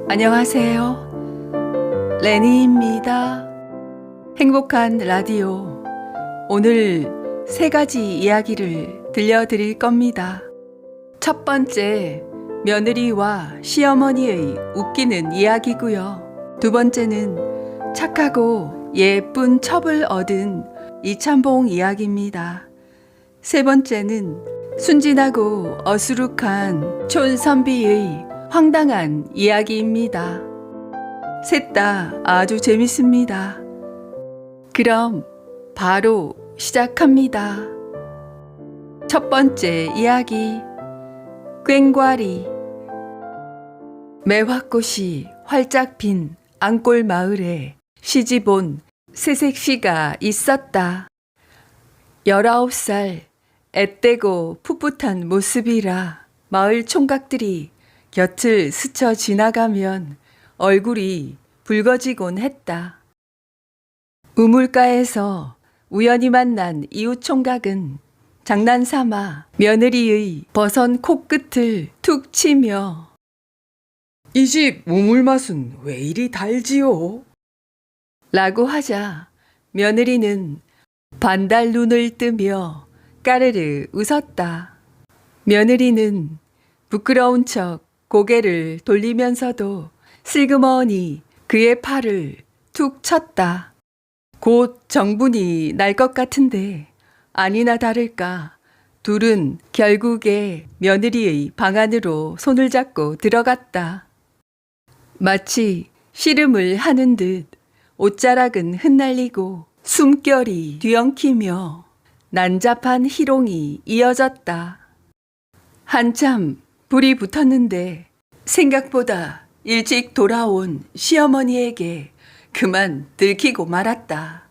안녕하세요. 레니입니다. 행복한 라디오. 오늘 세 가지 이야기를 들려드릴 겁니다. 첫 번째, 며느리와 시어머니의 웃기는 이야기고요. 두 번째는 착하고 예쁜 첩을 얻은 이참봉 이야기입니다. 세 번째는 순진하고 어수룩한 촌선비의 황당한 이야기입니다. 셋 다 아주 재밌습니다. 그럼 바로 시작합니다. 첫 번째 이야기, 꽹과리. 매화꽃이 활짝 핀 앙골 마을에 시집온 새색시가 있었다. 19살 앳되고 풋풋한 모습이라 마을 총각들이 곁을 스쳐 지나가면 얼굴이 붉어지곤 했다. 우물가에서 우연히 만난 이웃 총각은 장난삼아 며느리의 버선 코끝을 툭 치며 "이 집 우물 맛은 왜 이리 달지요?" 라고 하자 며느리는 반달 눈을 뜨며 까르르 웃었다. 며느리는 부끄러운 척 고개를 돌리면서도 슬그머니 그의 팔을 툭 쳤다. 곧 정분이 날 것 같은데 아니나 다를까 둘은 결국에 며느리의 방 안으로 손을 잡고 들어갔다. 마치 씨름을 하는 듯 옷자락은 흩날리고 숨결이 뒤엉키며 난잡한 희롱이 이어졌다. 한참 불이 붙었는데 생각보다 일찍 돌아온 시어머니에게 그만 들키고 말았다.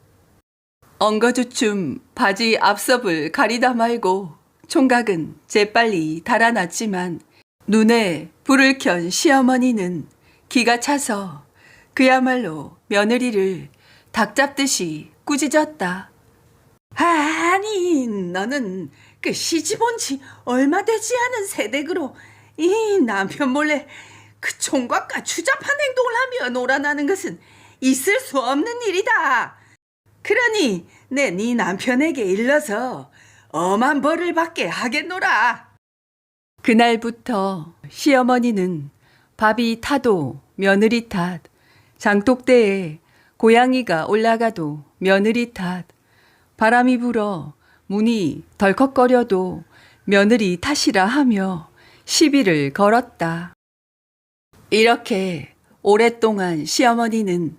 엉거주춤 바지 앞섭을 가리다 말고 총각은 재빨리 달아났지만 눈에 불을 켠 시어머니는 기가 차서 그야말로 며느리를 닭 잡듯이 꾸짖었다. 아니, 너는 그 시집 온 지 얼마 되지 않은 새댁으로 이 남편 몰래 그 총각과 추잡한 행동을 하며 놀아나는 것은 있을 수 없는 일이다. 그러니 네 남편에게 일러서 엄한 벌을 받게 하겠노라. 그날부터 시어머니는 밥이 타도 며느리 탓, 장독대에 고양이가 올라가도 며느리 탓, 바람이 불어 문이 덜컥거려도 며느리 탓이라 하며 시비를 걸었다. 이렇게 오랫동안 시어머니는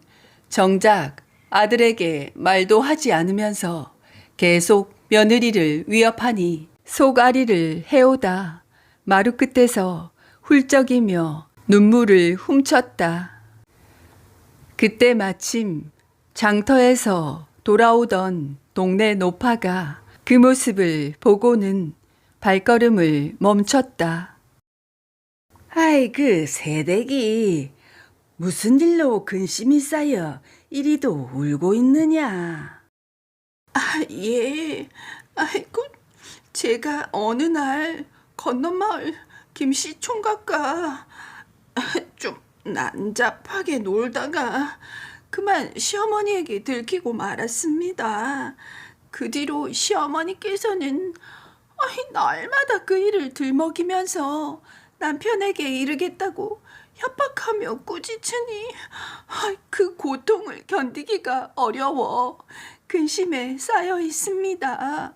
정작 아들에게 말도 하지 않으면서 계속 며느리를 위협하니 속앓이를 해오다 마루 끝에서 훌쩍이며 눈물을 훔쳤다. 그때 마침 장터에서 돌아오던 동네 노파가 그 모습을 보고는 발걸음을 멈췄다. 아이, 그 새댁이 무슨 일로 근심이 쌓여 이리도 울고 있느냐? 예. 아이고, 제가 어느 날 건너마을 김씨 총각과 좀 난잡하게 놀다가 그만 시어머니에게 들키고 말았습니다. 그 뒤로 시어머니께서는 날마다 그 일을 들먹이면서 남편에게 이르겠다고 협박하며 꾸짖으니 그 고통을 견디기가 어려워 근심에 쌓여 있습니다.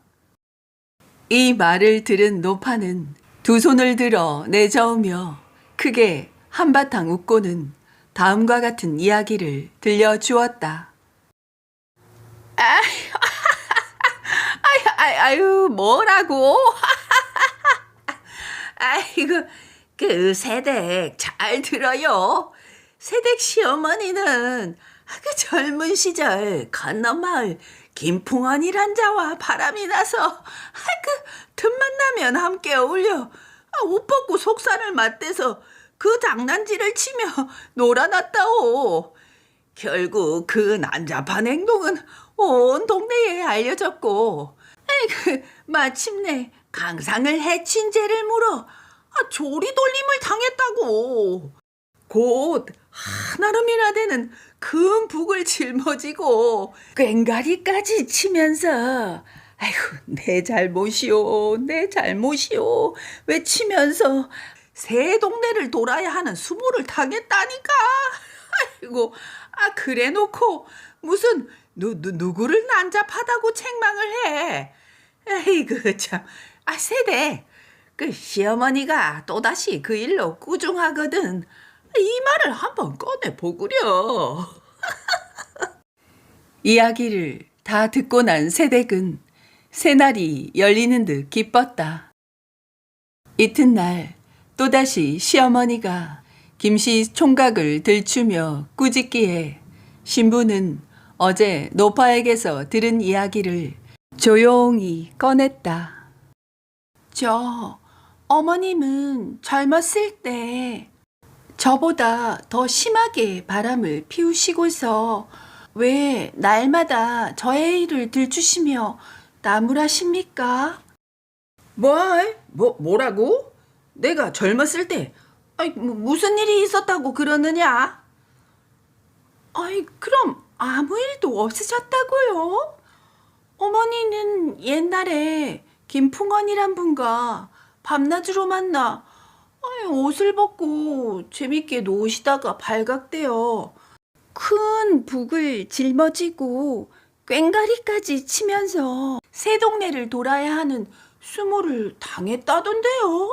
이 말을 들은 노파는 두 손을 들어 내저으며 크게 한바탕 웃고는 다음과 같은 이야기를 들려주었다. 아유, 뭐라고? 아이고, 그 새댁 잘 들어요. 새댁 시어머니는 그 젊은 시절 건너마을 김풍언이란 자와 바람이 나서 그 틈만 나면 함께 어울려 옷 벗고 속살을 맞대서 그 장난질을 치며 놀아났다오. 결국 그 난잡한 행동은 온 동네에 알려졌고 마침내 강상을 해친 죄를 물어 조리돌림을 당했다고. 곧 한아름이나 되는 큰 북을 짊어지고 꽹과리까지 치면서 아이고 내 잘못이오 내 잘못이오 외치면서 새 동네를 돌아야 하는 수모를 당했다니까. 아이고 그래 놓고 무슨 누구를 난잡하다고 책망을 해. 에이그 참. 세대 그 시어머니가 또다시 그 일로 꾸중하거든. 이 말을 한번 꺼내 보구려. 이야기를 다 듣고 난 새댁은 새날이 열리는 듯 기뻤다. 이튿날 또다시 시어머니가 김씨 총각을 들추며 꾸짖기에 신부는 어제 노파에게서 들은 이야기를 조용히 꺼냈다. 어머님은 젊었을 때 저보다 더 심하게 바람을 피우시고서 왜 날마다 저의 일을 들추시며 나무라십니까? 뭐라고? 내가 젊었을 때 무슨 일이 있었다고 그러느냐? 그럼 아무 일도 없으셨다고요? 어머니는 옛날에 김풍원이란 분과 밤낮으로 만나 옷을 벗고 재밌게 노시다가 발각되어 큰 북을 짊어지고 꽹과리까지 치면서 새 동네를 돌아야 하는 수모를 당했다던데요.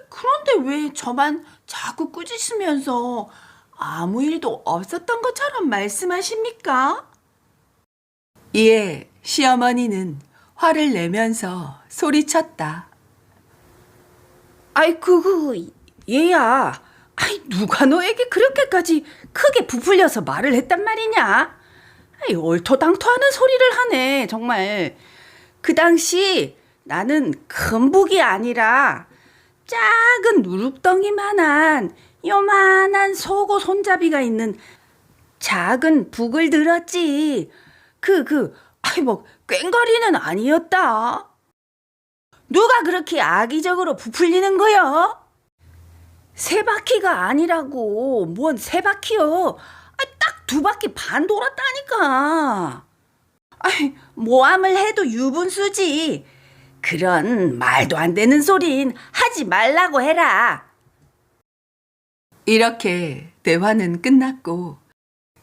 그런데 왜 저만 자꾸 꾸짖으면서 아무 일도 없었던 것처럼 말씀하십니까? 이에 시어머니는 화를 내면서 소리쳤다. 얘야. 누가 너에게 그렇게까지 크게 부풀려서 말을 했단 말이냐? 얼토당토하는 소리를 하네, 정말. 그 당시 나는 큰 북이 아니라 작은 누룩덩이만한 요만한 속옷 손잡이가 있는 작은 북을 들었지. 꽹과리는 아니었다. 누가 그렇게 악의적으로 부풀리는 거요? 세 바퀴가 아니라고. 뭔 세 바퀴요? 딱 2바퀴 반 돌았다니까. 모함을 해도 유분수지. 그런 말도 안 되는 소린 하지 말라고 해라. 이렇게 대화는 끝났고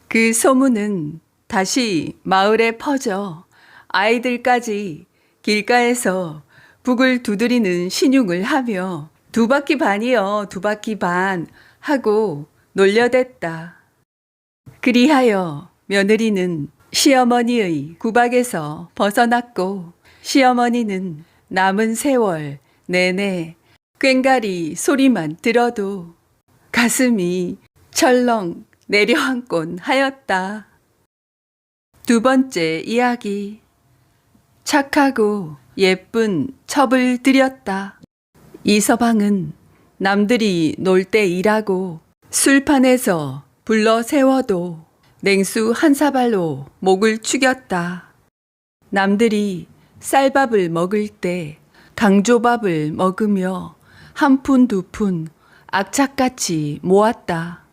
그 소문은 다시 마을에 퍼져 아이들까지 길가에서 북을 두드리는 신용을 하며 2바퀴 반이요 2바퀴 반 하고 놀려댔다. 그리하여 며느리는 시어머니의 구박에서 벗어났고 시어머니는 남은 세월 내내 꽹과리 소리만 들어도 가슴이 철렁 내려앉곤 하였다. 2번째 이야기. 착하고 예쁜 첩을 들였다. 이서방은 남들이 놀 때 일하고 술판에서 불러 세워도 냉수 한 사발로 목을 축였다. 남들이 쌀밥을 먹을 때 강조밥을 먹으며 한 푼 2푼 악착같이 모았다.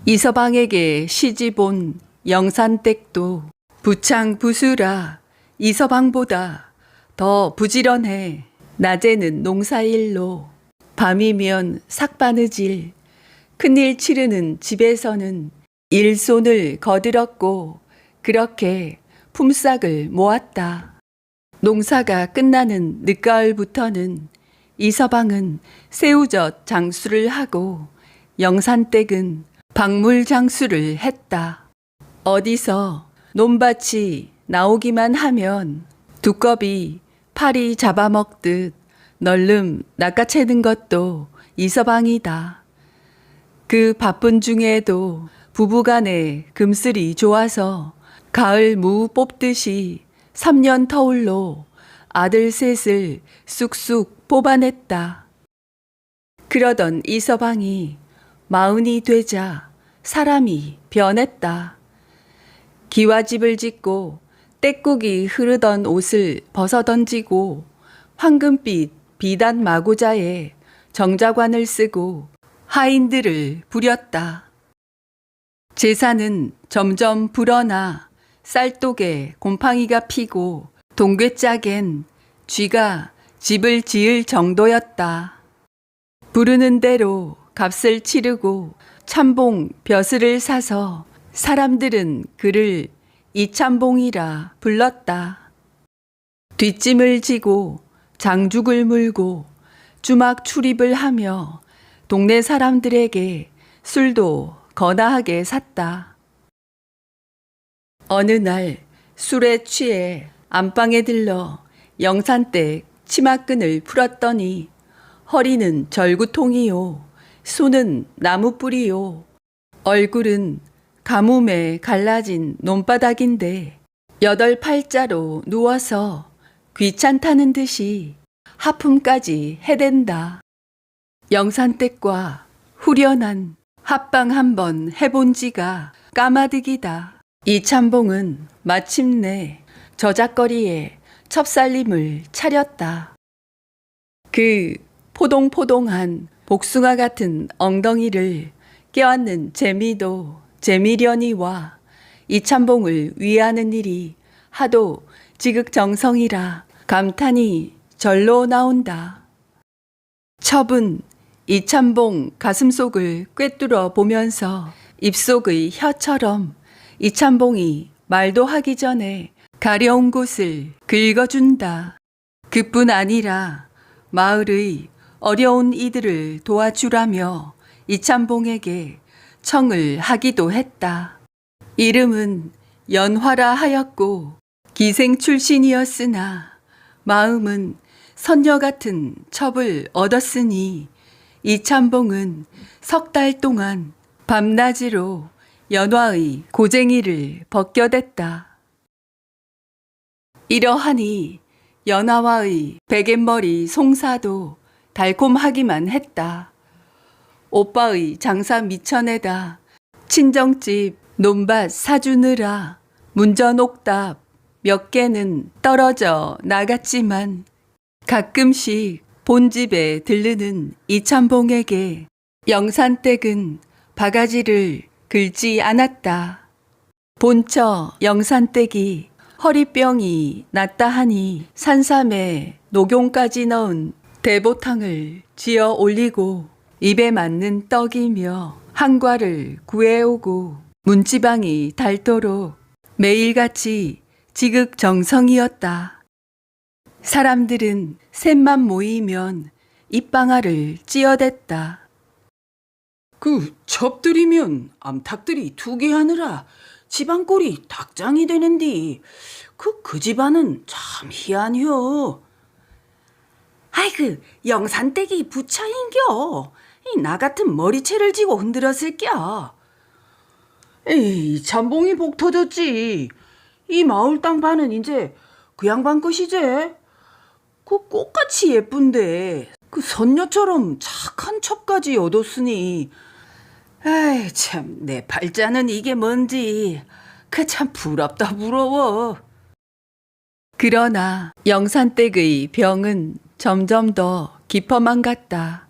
이서방에게 시집 온 영산댁도 부창부수라 이서방보다 더 부지런해 낮에는 농사일로 밤이면 삭바느질 큰일 치르는 집에서는 일손을 거들었고 그렇게 품삯을 모았다. 농사가 끝나는 늦가을부터는 이서방은 새우젓 장수를 하고 영산댁은 박물 장수를 했다. 어디서 논밭이 나오기만 하면 두꺼비 파리 잡아먹듯 널름 낚아채는 것도 이서방이다. 그 바쁜 중에도 부부간에 금슬이 좋아서 가을 무 뽑듯이 3년 터울로 아들 셋을 쑥쑥 뽑아냈다. 그러던 이서방이 40이 되자 사람이 변했다. 기와집을 짓고 떼국이 흐르던 옷을 벗어던지고 황금빛 비단 마고자에 정자관을 쓰고 하인들을 부렸다. 제사는 점점 불어나 쌀독에 곰팡이가 피고 동괴짝엔 쥐가 집을 지을 정도였다. 부르는 대로 값을 치르고 참봉 벼슬을 사서 사람들은 그를 이참봉이라 불렀다. 뒷짐을 지고 장죽을 물고 주막 출입을 하며 동네 사람들에게 술도 거나하게 샀다. 어느 날 술에 취해 안방에 들러 영산댁 치마끈을 풀었더니 허리는 절구통이요, 손은 나무뿌리요, 얼굴은 가뭄에 갈라진 논바닥인데 8팔자로 누워서 귀찮다는 듯이 하품까지 해댄다. 영산댁과 후련한 합방 한번 해본 지가 까마득이다. 이참봉은 마침내 저작거리에 첩살림을 차렸다. 그 포동포동한 복숭아 같은 엉덩이를 껴안는 재미도 재미려니와 이참봉을 위하는 일이 하도 지극정성이라 감탄이 절로 나온다. 첩은 이참봉 가슴속을 꿰뚫어 보면서 입속의 혀처럼 이참봉이 말도 하기 전에 가려운 곳을 긁어준다. 그뿐 아니라 마을의 어려운 이들을 도와주라며 이참봉에게 청을 하기도 했다. 이름은 연화라 하였고 기생 출신이었으나 마음은 선녀 같은 첩을 얻었으니 이참봉은 3달 동안 밤낮으로 연화의 고쟁이를 벗겨댔다. 이러하니 연화와의 베갯머리 송사도 달콤하기만 했다. 오빠의 장사 미천에다 친정집 논밭 사주느라 문전옥답 몇 개는 떨어져 나갔지만 가끔씩 본집에 들르는 이참봉에게 영산댁은 바가지를 긁지 않았다. 본처 영산댁이 허리병이 낫다 하니 산삼에 녹용까지 넣은 대보탕을 지어 올리고 입에 맞는 떡이며 한과를 구해오고 문지방이 닳도록 매일같이 지극정성이었다. 사람들은 셋만 모이면 입방아를 찧어댔다. 그 첩들이면 암탉들이 투기하느라 집안꼴이 닭장이 되는디 그 집안은 참 희한혀. 아이고, 영산댁이 부처인겨. 나 같은 머리채를 쥐고 흔들었을겨. 에이, 참봉이 복 터졌지. 이 마을 땅 반은 이제 그 양반 것이제. 그 꽃같이 예쁜데 그 선녀처럼 착한 첩까지 얻었으니 아이 참 내 팔자는 이게 뭔지 그 참 부럽다 부러워. 그러나 영산댁의 병은 점점 더 깊어만 갔다.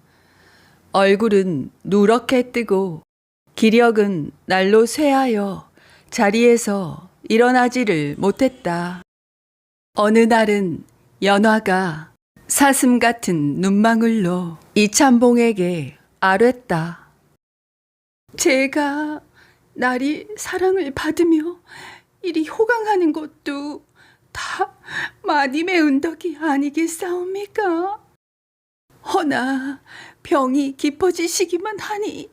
얼굴은 누렇게 뜨고 기력은 날로 쇠하여 자리에서 일어나지를 못했다. 어느 날은 연화가 사슴 같은 눈망울로 이참봉에게 아뢰다. 제가 날이 사랑을 받으며 이리 호강하는 것도 다 마님의 은덕이 아니겠사옵니까? 허나 병이 깊어지시기만 하니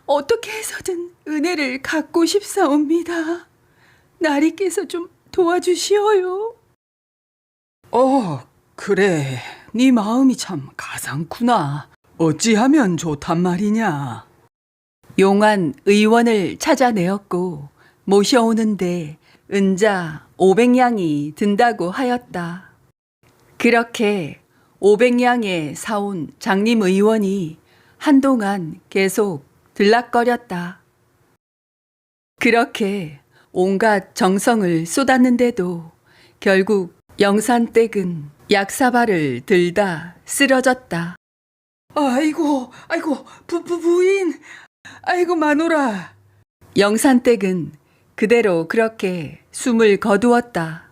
어떻게 해서든 은혜를 갚고 싶사옵니다. 나리께서 좀 도와주시어요. 그래. 네 마음이 참 가상구나. 어찌하면 좋단 말이냐. 용한 의원을 찾아내었고 모셔오는데 은자 500냥이 든다고 하였다. 그렇게 500냥에 사온 장림 의원이 한동안 계속 들락거렸다. 그렇게 온갖 정성을 쏟았는데도 결국 영산댁은 약사발을 들다 쓰러졌다. 아이고, 부인. 아이고, 마누라. 영산댁은 그대로 그렇게 숨을 거두었다.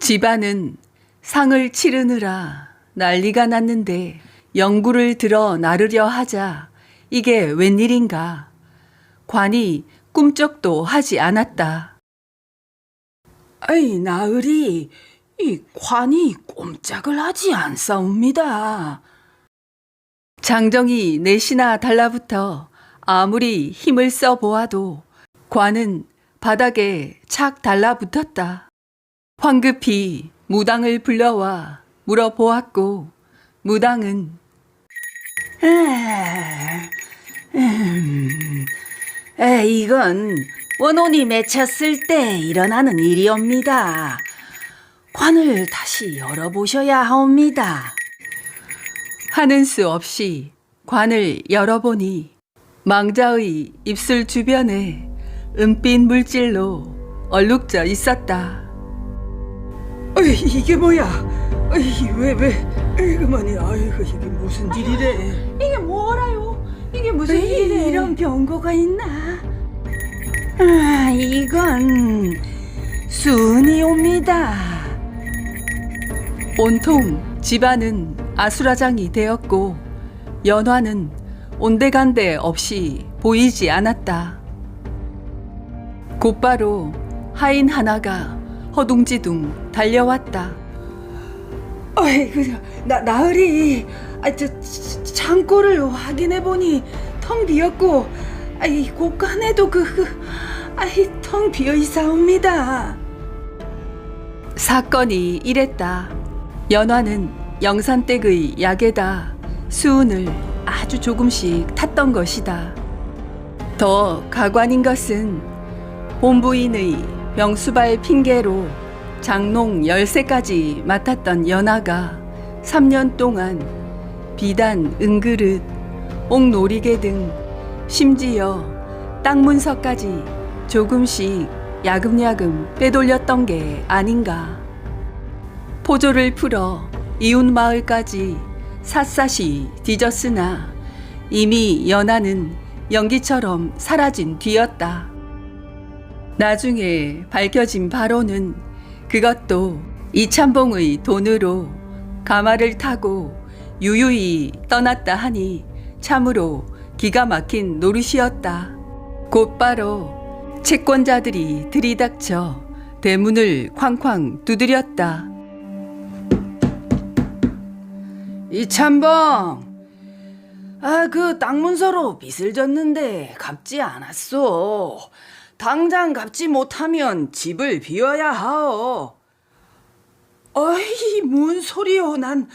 집안은 상을 치르느라 난리가 났는데 영구를 들어 나르려 하자 이게 웬일인가. 관이 꿈쩍도 하지 않았다. 아이, 나으리, 이 관이 꼼짝을 하지 않사옵니다. 장정이 넷이나 달라붙어 아무리 힘을 써 보아도 관은 바닥에 착 달라붙었다. 황급히 무당을 불러와 물어보았고 무당은 이건 원혼이 맺혔을 때 일어나는 일이옵니다. 관을 다시 열어보셔야 하옵니다. 하는 수 없이 관을 열어보니 망자의 입술 주변에 은빛 물질로 얼룩져 있었다. 이게 뭐야? 그만이, 이게 무슨 일이래? 이게 뭐라요? 이게 무슨 일이래? 이런 병고가 있나? 이건 순이옵니다. 온통 집안은 아수라장이 되었고 연화는 온데간데 없이 보이지 않았다. 곧바로 하인 하나가 허둥지둥 달려왔다. 나으리, 창고를 확인해 보니 텅 비었고, 곳간에도 텅 비어 있사옵니다. 사건이 이랬다. 연화는 영산댁의 약에다 수은을 아주 조금씩 탔던 것이다. 더 가관인 것은 본부인의 병수발 핑계로 장농 10세까지 맡았던 연화가 3년 동안 비단 은그릇, 옥놀이개 등 심지어 땅 문서까지 조금씩 야금야금 빼돌렸던 게 아닌가. 포조를 풀어 이웃 마을까지 샅샅이 뒤졌으나 이미 연화는 연기처럼 사라진 뒤였다. 나중에 밝혀진 바로는 그것도 이참봉의 돈으로 가마를 타고 유유히 떠났다 하니 참으로 기가 막힌 노릇이었다. 곧바로 채권자들이 들이닥쳐 대문을 쾅쾅 두드렸다. 이참봉, 그 땅 문서로 빚을 졌는데 갚지 않았소. 당장 갚지 못하면 집을 비워야 하오. 뭔 소리요? 난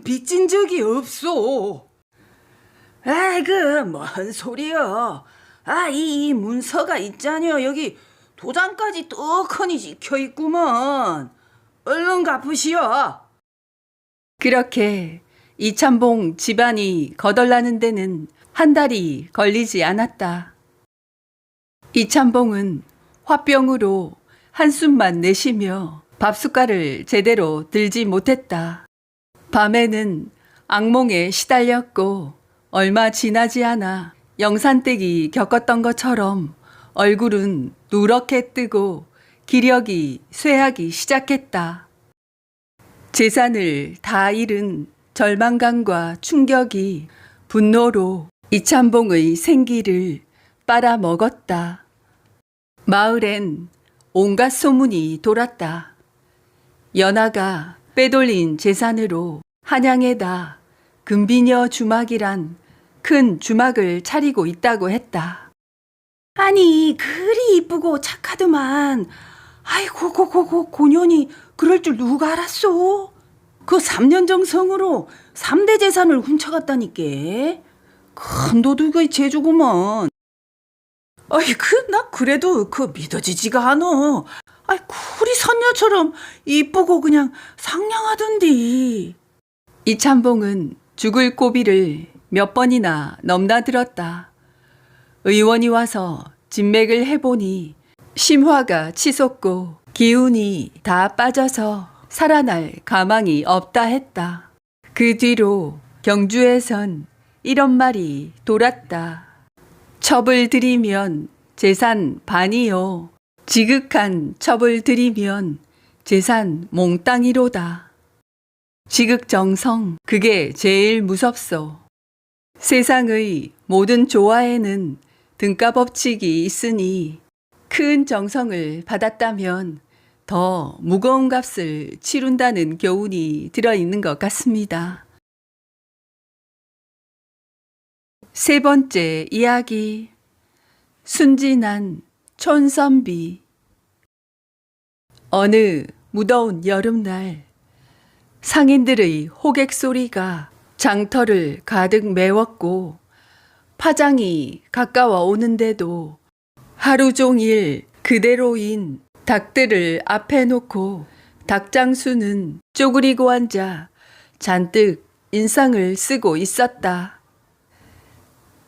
빚진 적이 없소. 뭔 소리요? 이 문서가 있잖여. 여기 도장까지 떡하니 찍혀 있구먼. 얼른 갚으시오. 그렇게 이참봉 집안이 거덜나는 데는 한 달이 걸리지 않았다. 이참봉은 화병으로 한숨만 내쉬며 밥숟갈을 제대로 들지 못했다. 밤에는 악몽에 시달렸고 얼마 지나지 않아 영산댁이 겪었던 것처럼 얼굴은 누렇게 뜨고 기력이 쇠하기 시작했다. 재산을 다 잃은 절망감과 충격이 분노로 이참봉의 생기를 빨아먹었다. 마을엔 온갖 소문이 돌았다. 연하가 빼돌린 재산으로 한양에다 금비녀 주막이란 큰 주막을 차리고 있다고 했다. 아니, 그리 이쁘고 착하더만. 고년이 그럴 줄 누가 알았소? 그 3년 정성으로 3대 재산을 훔쳐갔다니까. 큰 도둑의 재주구먼. 나 그래도 믿어지지가 않어. 쿨이 선녀처럼 이쁘고 그냥 상냥하던디. 이참봉은 죽을 고비를 몇 번이나 넘나들었다. 의원이 와서 진맥을 해보니 심화가 치솟고 기운이 다 빠져서 살아날 가망이 없다 했다. 그 뒤로 경주에선 이런 말이 돌았다. 첩을 들이면 재산 반이요. 지극한 첩을 들이면 재산 몽땅이로다. 지극정성, 그게 제일 무섭소. 세상의 모든 조화에는 등가법칙이 있으니 큰 정성을 받았다면 더 무거운 값을 치룬다는 교훈이 들어있는 것 같습니다. 세 번째 이야기, 순진한 촌선비. 어느 무더운 여름날, 상인들의 호객 소리가 장터를 가득 메웠고 파장이 가까워 오는데도 하루 종일 그대로인 닭들을 앞에 놓고 닭장수는 쪼그리고 앉아 잔뜩 인상을 쓰고 있었다.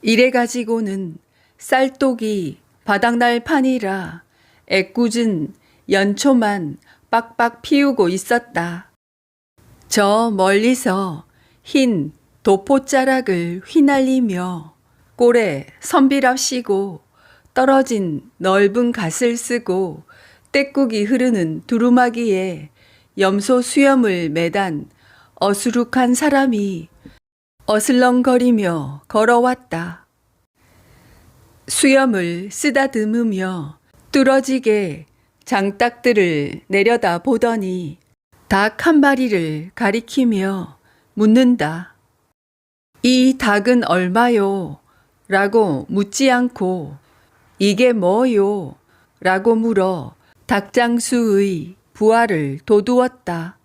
이래 가지고는 쌀독이 바닥날 판이라 애꿎은 연초만 빡빡 피우고 있었다. 저 멀리서 흰 도포자락을 휘날리며 꼴에 선비랍시고 떨어진 넓은 갓을 쓰고 떼국이 흐르는 두루마기에 염소 수염을 매단 어수룩한 사람이 어슬렁거리며 걸어왔다. 수염을 쓰다듬으며 뚫어지게 장닭들을 내려다 보더니 닭 한 마리를 가리키며 묻는다. 이 닭은 얼마요? 라고 묻지 않고 이게 뭐요? 라고 물어 닭장수의 부하를 도두었다.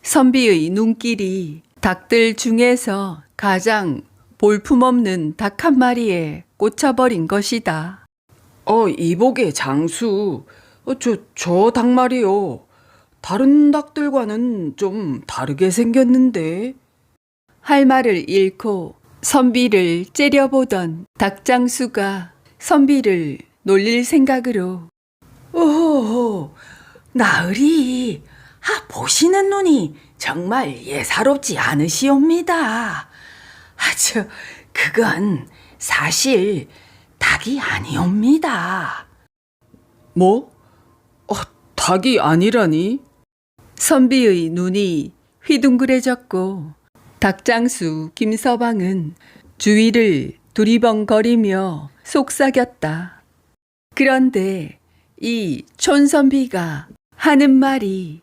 선비의 눈길이 닭들 중에서 가장 볼품없는 닭 한 마리에 꽂혀버린 것이다. 이복의 장수, 저 닭 말이요. 다른 닭들과는 좀 다르게 생겼는데. 할 말을 잃고 선비를 째려보던 닭장수가 선비를 놀릴 생각으로 오호호, 나으리, 보시는 눈이 정말 예사롭지 않으시옵니다. 그건 사실 닭이 아니옵니다. 뭐? 닭이 아니라니? 선비의 눈이 휘둥그레졌고 닭장수 김서방은 주위를 두리번거리며 속삭였다. 그런데 이 촌선비가 하는 말이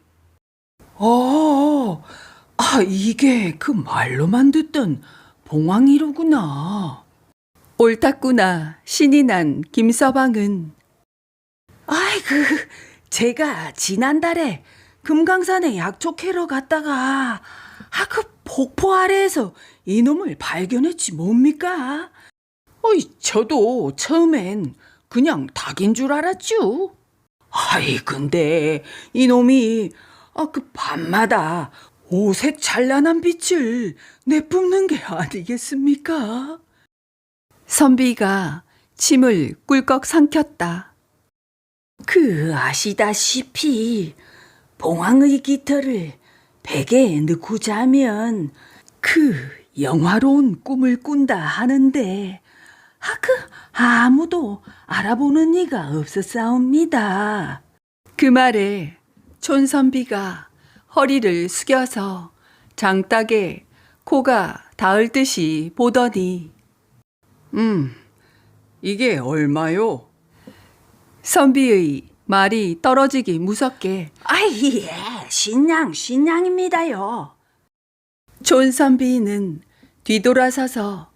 이게 그 말로만 듣던 봉황이로구나. 옳았구나 신이 난 김서방은 제가 지난달에 금강산에 약초 캐러 갔다가 그 폭포 아래에서 이놈을 발견했지 뭡니까? 저도 처음엔 그냥 닭인 줄 알았죠. 근데 이놈이 그 밤마다 오색 찬란한 빛을 내뿜는 게 아니겠습니까? 선비가 침을 꿀꺽 삼켰다. 아시다시피 봉황의 깃털을 베개에 넣고 자면 영화로운 꿈을 꾼다 하는데 아무도 알아보는 이가 없었사옵니다. 그 말에 촌선비가 허리를 숙여서 장닭에 코가 닿을 듯이 보더니 이게 얼마요? 선비의 말이 떨어지기 무섭게 신냥입니다요. 촌선비는 뒤돌아서서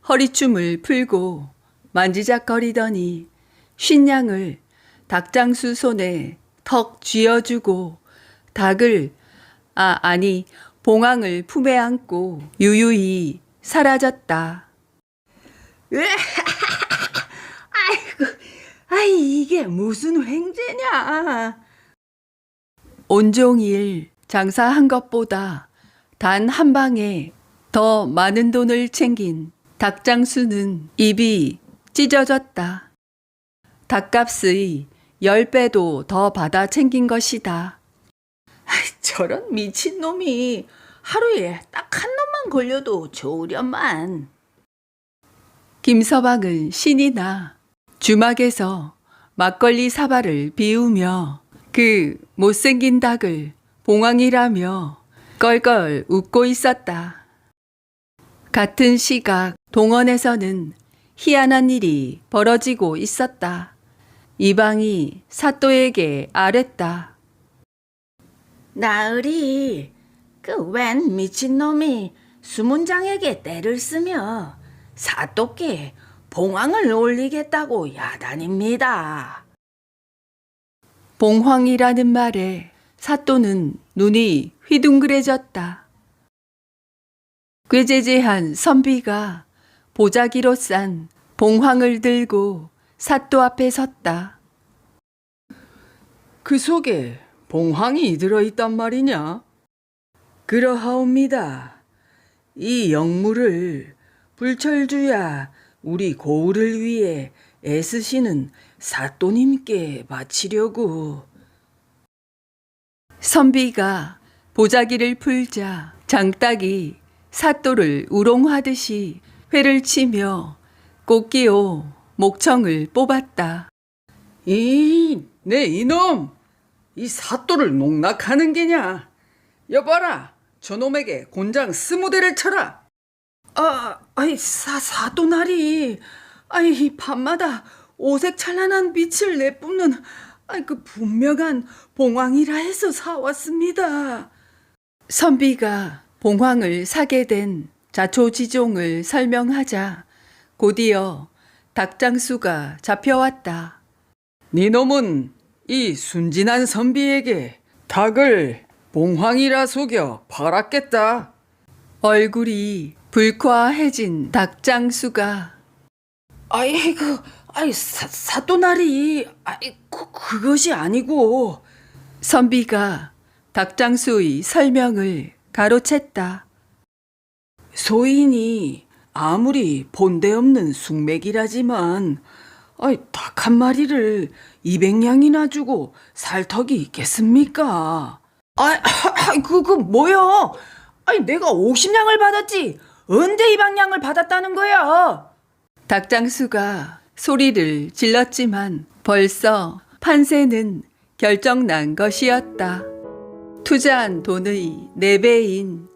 허리춤을 풀고 만지작거리더니 신냥을 닭장수 손에 턱 쥐어주고 닭을 봉황을 품에 안고 유유히 사라졌다. 이게 무슨 횡재냐. 온종일 장사한 것보다 단 한 방에 더 많은 돈을 챙긴 닭장수는 입이 찢어졌다. 닭값의 10배도 더 받아 챙긴 것이다. 저런 미친놈이 하루에 딱 한 놈만 걸려도 좋으련만. 김서방은 신이 나 주막에서 막걸리 사발을 비우며 그 못생긴 닭을 봉황이라며 껄껄 웃고 있었다. 같은 시각 동원에서는 희한한 일이 벌어지고 있었다. 이방이 사또에게 아랬다. 나으리, 그 웬 미친놈이 수문장에게 떼를 쓰며 사또께 봉황을 올리겠다고 야단입니다. 봉황이라는 말에 사또는 눈이 휘둥그레졌다. 꾀재재한 선비가 보자기로 싼 봉황을 들고 사또 앞에 섰다. 그 속에 봉황이 들어있단 말이냐? 그러하옵니다. 이 영물을 불철주야 우리 고을을 위해 애쓰시는 사또님께 바치려고. 선비가 보자기를 풀자 장딱이 사또를 우롱하듯이 회를 치며 꽃기호 목청을 뽑았다. 내 이놈! 이 사또를 농락하는 게냐? 여봐라, 저놈에게 곤장 20대를 쳐라! 사또나리. 이 밤마다 오색 찬란한 빛을 내뿜는 그 분명한 봉황이라 해서 사왔습니다. 선비가 봉황을 사게 된 자초지종을 설명하자 곧이어 닭장수가 잡혀왔다. 니놈은 이 순진한 선비에게 닭을 봉황이라 속여 팔았겠다. 얼굴이 불쾌해진 닭장수가 사또나리, 그것이 아니고. 선비가 닭장수의 설명을 가로챘다. 소인이 아무리 본데없는 숙맥이라지만 닭 한 마리를 200냥이나 주고 살 턱이 있겠습니까? 뭐야? 내가 50냥을 받았지 언제 200냥을 받았다는 거야? 닭장수가 소리를 질렀지만 벌써 판세는 결정난 것이었다. 투자한 돈의 4배인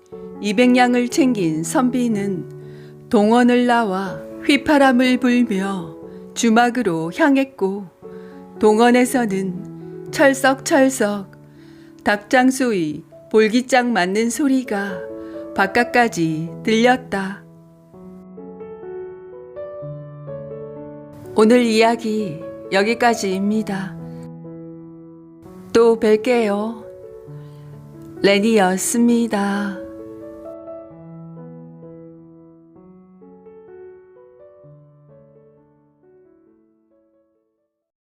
200냥을 챙긴 선비는 동원을 나와 휘파람을 불며 주막으로 향했고 동원에서는 철썩철썩 닭장수의 볼기짝 맞는 소리가 바깥까지 들렸다. 오늘 이야기 여기까지입니다. 또 뵐게요. 레니였습니다.